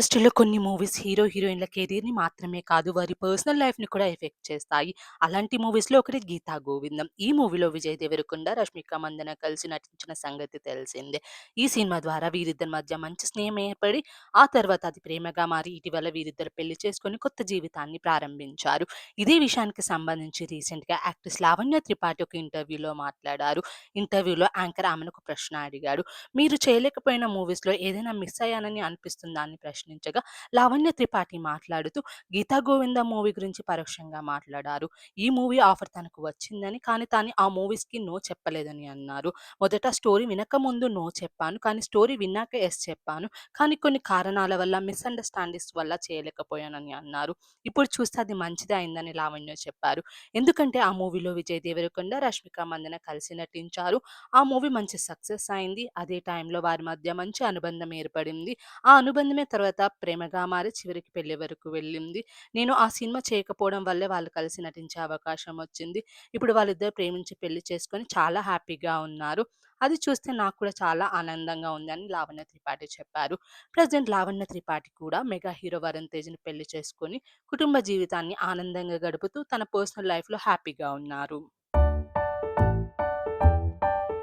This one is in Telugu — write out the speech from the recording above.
ఇండస్ట్రీలో కొన్ని మూవీస్ హీరో, హీరోయిన్‌ల కెరియర్‌ని మాత్రమే కాదు, వారి పర్సనల్ లైఫ్‌ని కూడా ఎఫెక్ట్ చేస్తాయి. అలాంటి మూవీస్‌లో ఒకటి 'గీతా గోవిందం'. ఈ మూవీలో విజయ్ దేవరకొండ, రష్మిక మందన కలిసి నటించిన సంగతి తెలిసిందే. ఈ సినిమా ద్వారా వీరిద్దరి మధ్య మంచి స్నేహం ఏర్పడి, ఆ తర్వాత అది ప్రేమగా మారి ఇటీవల వీరిద్దరు పెళ్లి చేసుకొని కొత్త జీవితాన్ని ప్రారంభించారు. ఇదే విషయానికి సంబంధించి రీసెంట్‌గా యాక్ట్రెస్ లావణ్య త్రిపాఠి ఒక ఇంటర్వ్యూలో మాట్లాడారు. ఇంటర్వ్యూలో యాంకర్ ఆమెను ఒక ప్రశ్న అడిగాడు. మీరు చేయలేకపోయిన మూవీస్‌లో ఏదైనా మిస్ అయ్యానని అనిపిస్తుందా అని ప్రశ్నించగా, లావణ్య త్రిపాఠి మాట్లాడుతూ 'గీతా గోవిందం' మూవీ గురించి పరోక్షంగా మాట్లాడారు. ఈ మూవీ ఆఫర్ తనకు వచ్చిందని, కానీ తాను ఆ మూవీస్‌కి నో చెప్పలేదని అన్నారు. మొదట స్టోరీ వినకముందు నో చెప్పాను. కానీ స్టోరీ విన్నాక యెస్ చెప్పాను. కానీ కొన్ని కారణాల వల్ల మిస్‌అండర్‌స్టాండింగ్స్ వల్ల చేయలేకపోయానని అన్నారు. ఇప్పుడు చూస్తే అది మంచిదే అయిందని లావణ్య చెప్పారు. ఎందుకంటే ఆ మూవీలో విజయ్ దేవరకొండ, రష్మిక మందన కలిసి నటించారు. ఆ మూవీ మంచి సక్సెస్ అయింది. అదే టైంలో వారి మధ్య మంచి అనుబంధం ఏర్పడింది. ఆ అనుబంధమే తర్వాత ప్రేమగా మారి చివరికి పెళ్లి వరకు వెళ్ళింది. నేను ఆ సినిమా చేయకపోవడం వల్లే వాళ్ళు కలిసి నటించే అవకాశం వచ్చింది. ఇప్పుడు వాళ్ళిద్దరూ ప్రేమించి పెళ్లి చేసుకొని చాలా హ్యాపీగా ఉన్నారు. అది చూస్తే నాకు కూడా చాలా ఆనందంగా ఉందని లావణ్య త్రిపాఠి చెప్పారు. ప్రెజెంట్ లావణ్య త్రిపాఠి కూడా మెగా హీరో వరుణ్ తేజ్‌ని పెళ్లి చేసుకొని కుటుంబ జీవితాన్ని ఆనందంగా గడుపుతూ తన పర్సనల్ లైఫ్‌లో హ్యాపీగా ఉన్నారు.